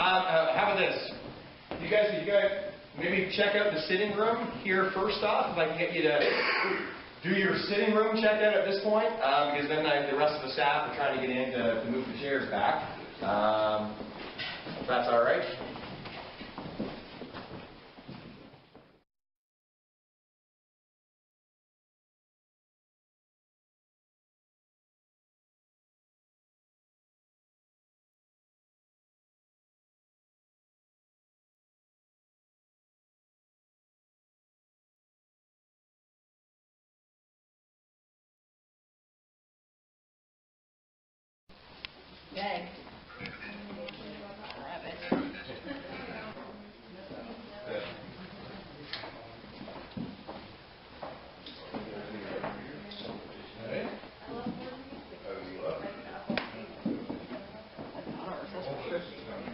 How about this? You guys maybe check out the sitting room here first off. If I can get you to do your sitting room check out at this point, because then the rest of the staff are trying to get in to move the chairs back. If that's all right. Okay. Grab it.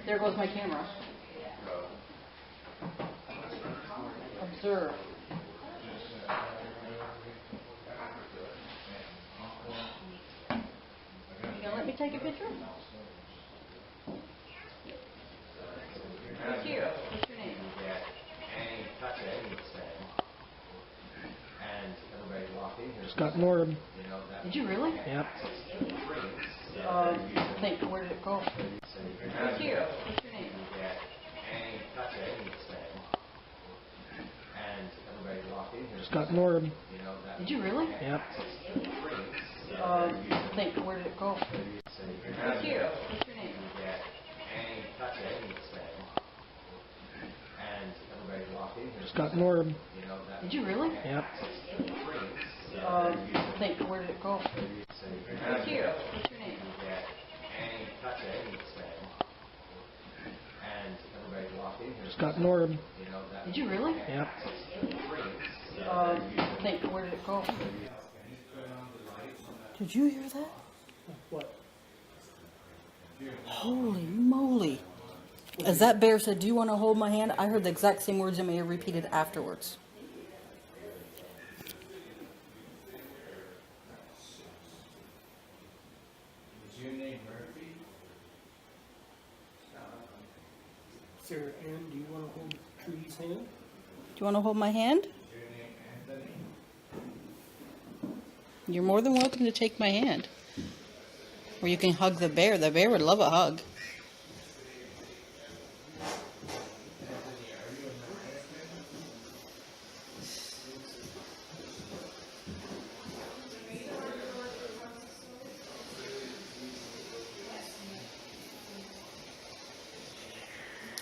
There goes my camera. Observe. You gonna let me take a picture? Who's here? What's your name? Scott Norton. Did you really? Yep. Think, where did it go? Who's here? What's your name? Scott Norton. Did you really? Yep. Think, where did it go? Who's here? What's your name? Scott Norton. Did you really? Yep. Think, where did it go? Who's here? What's your name? Scott Norton. Did you really? Yep. Think, where did it go? Did you hear that? What? Holy moly. As that bear said, "Do you want to hold my hand?" I heard the exact same words and may have repeated afterwards. Is your name Murphy? Sarah Ann, do you want to hold Trudy's hand? Do you want to hold my hand? Is your name Anthony? You're more than welcome to take my hand. Or you can hug the bear. The bear would love a hug.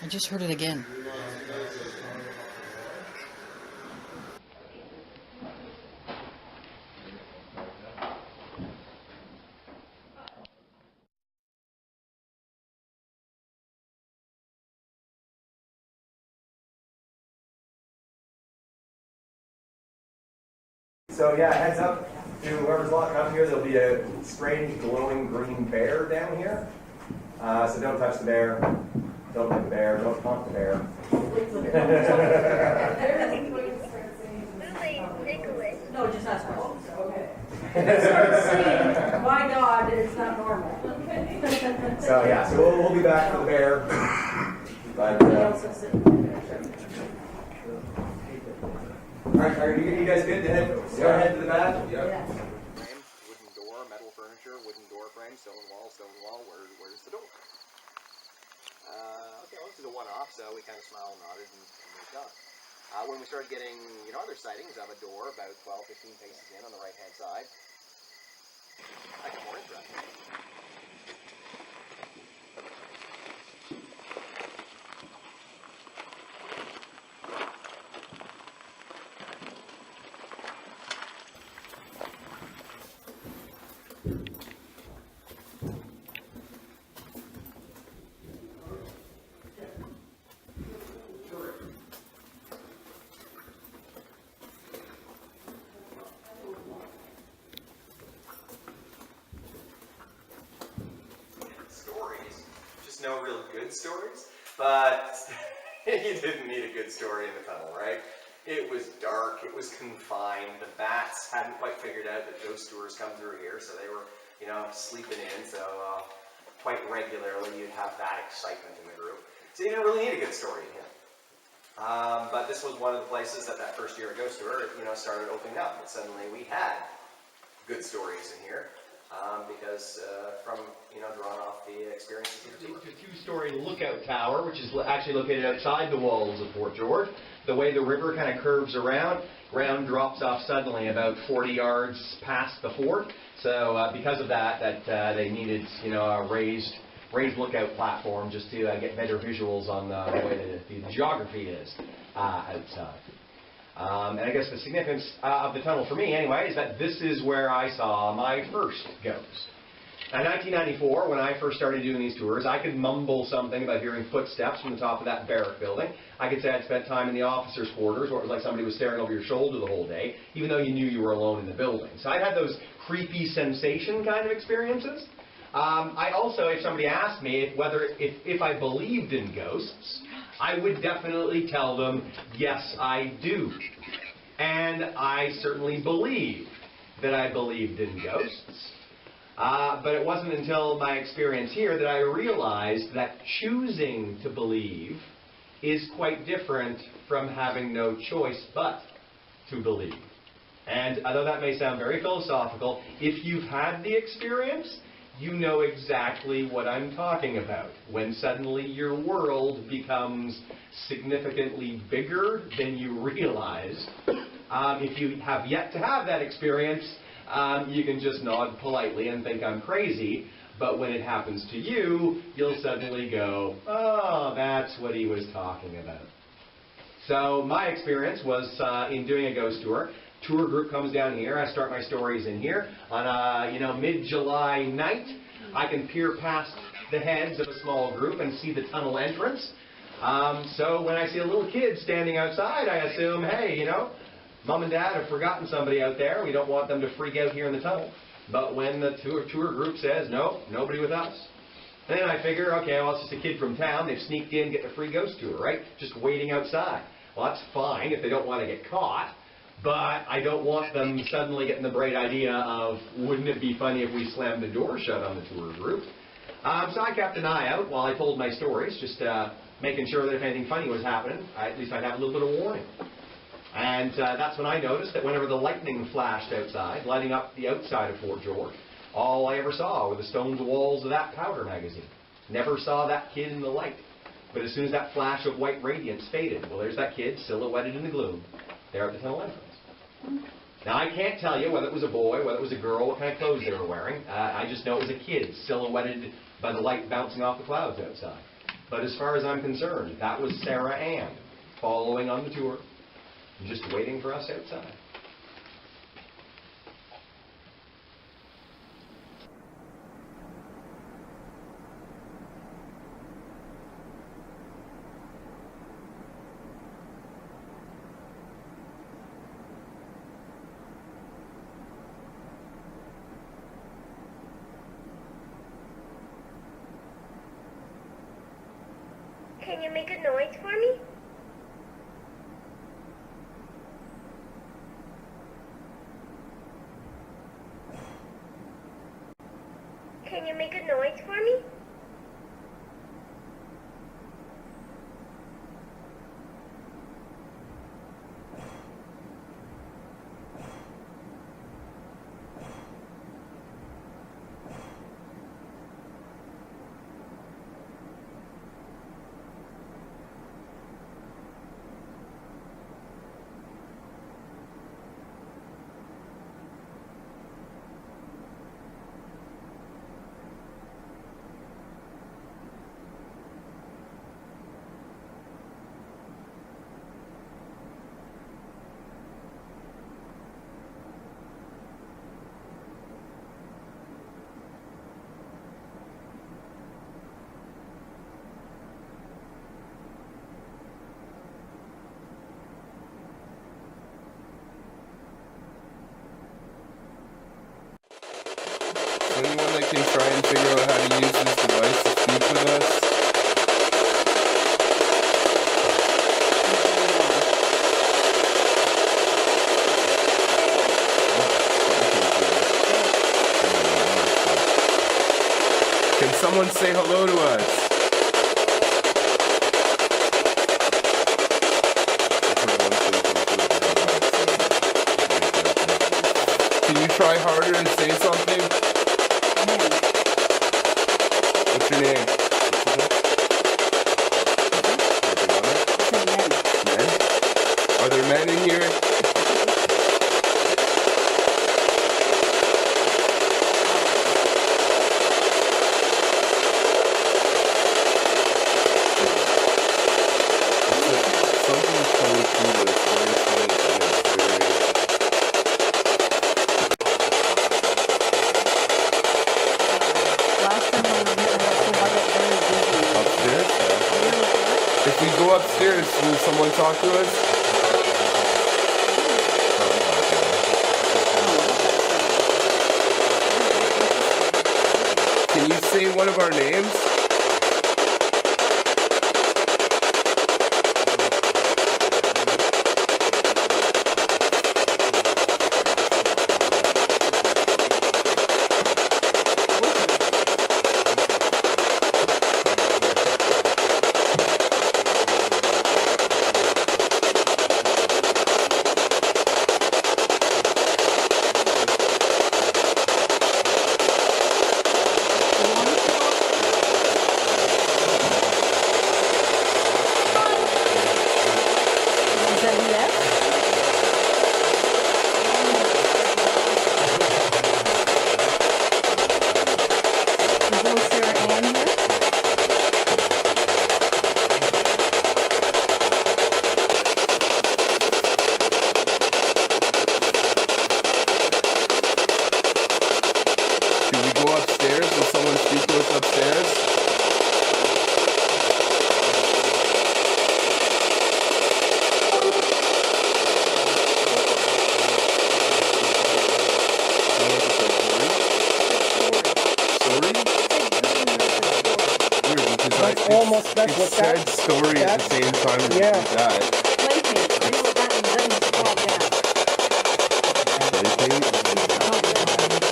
I just heard it again. So yeah, heads up to whoever's walking up here. There'll be a strange glowing green bear down here. So don't touch the bear. Don't hit the bear. Don't taunt the bear. No, just ask questions. Okay. Start saying, my God, it's not normal. So yeah, so we'll be back for the bear. But are you guys good to head? Go ahead to the back. Yeah. Frame, wooden door, metal furniture, wooden door frame, stone wall. Where's the door? Okay, well, this is a one-off, so we kind of smiled and nodded and moved on. When we started getting, other sightings of a door about 12, 15 paces in on the right-hand side, I got more interesting. No real good stories, but you didn't need a good story in the tunnel, right? It was dark, it was confined, the bats hadn't quite figured out that ghost tours come through here, so they were, sleeping in, so quite regularly you'd have that excitement in the group. So you didn't really need a good story in here. But this was one of the places that first year of Ghost Tour, started opening up. And suddenly we had good stories in here because from, drawn off the experiences of the tour. It's a two-story lookout tower, which is actually located outside the walls of Fort George. The way the river kind of curves around, ground drops off suddenly about 40 yards past the fort. So because of that they needed, a raised lookout platform just to get better visuals on the way the geography is outside. And I guess the significance of the tunnel for me, anyway, is that this is where I saw my first ghost. Now, in 1994, when I first started doing these tours, I could mumble something about hearing footsteps from the top of that barrack building. I could say I'd spent time in the officers' quarters, where it was like somebody was staring over your shoulder the whole day, even though you knew you were alone in the building. So I'd had those creepy sensation kind of experiences. I also, if somebody asked me if I believed in ghosts, I would definitely tell them, yes, I do. And I certainly believe that I believed in ghosts. But it wasn't until my experience here that I realized that choosing to believe is quite different from having no choice but to believe. And although that may sound very philosophical, if you've had the experience, you know exactly what I'm talking about. When suddenly your world becomes significantly bigger than you realized. If you have yet to have that experience, you can just nod politely and think I'm crazy. But when it happens to you, you'll suddenly go, oh, that's what he was talking about. So my experience was in doing a ghost tour. Tour group comes down here. I start my stories in here. On a mid-July night, I can peer past the heads of a small group and see the tunnel entrance. So when I see a little kid standing outside, I assume, hey, Mom and Dad have forgotten somebody out there. We don't want them to freak out here in the tunnel. But when the tour group says, no, nobody with us, then I figure, okay, well, it's just a kid from town. They've sneaked in, getting a free ghost tour, right? Just waiting outside. Well, that's fine if they don't want to get caught. But I don't want them suddenly getting the bright idea of, wouldn't it be funny if we slammed the door shut on the tour group? So I kept an eye out while I told my stories, just making sure that if anything funny was happening, at least I'd have a little bit of warning. And that's when I noticed that whenever the lightning flashed outside, lighting up the outside of Fort George, all I ever saw were the stone walls of that powder magazine. Never saw that kid in the light. But as soon as that flash of white radiance faded, well, there's that kid silhouetted in the gloom there at the tunnel entrance. Now, I can't tell you whether it was a boy, whether it was a girl, what kind of clothes they were wearing. I just know it was a kid silhouetted by the light bouncing off the clouds outside. But as far as I'm concerned, that was Sarah Ann following on the tour, just waiting for us outside. Can you make a noise for me? Can you make a noise for me? Anyone that can try and figure out how to use this device to speak with us? Can someone say hello to us? try harder and say something? What's your name? Men? Are there men in here? Something's coming through this very faint and it's very... Last time we were here, I got very busy. Upstairs? If we go upstairs, will someone talk to us? Can you say one of our names? Is that yes? Is little Sarah Ann here? Should we go upstairs? Will someone speak to us upstairs? That's almost, that's it what said that, story at the same time as Yeah. that. Playpaint. I know what that is called, yeah. Playpaint?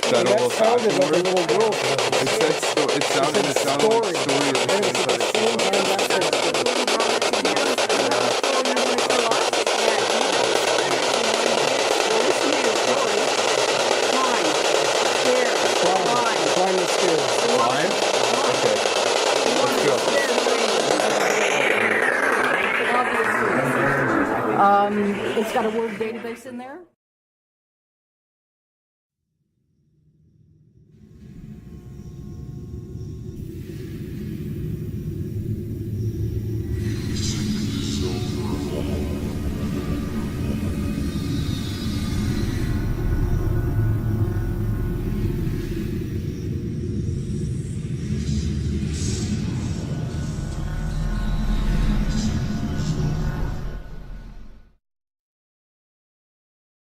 Is that that old sounded like a fashioned? little girl. It said it sounded like story. story at the And same it's at the time. same time that said story. Climb the stairs. Climb? Okay. Let's go. It's got a word database in there.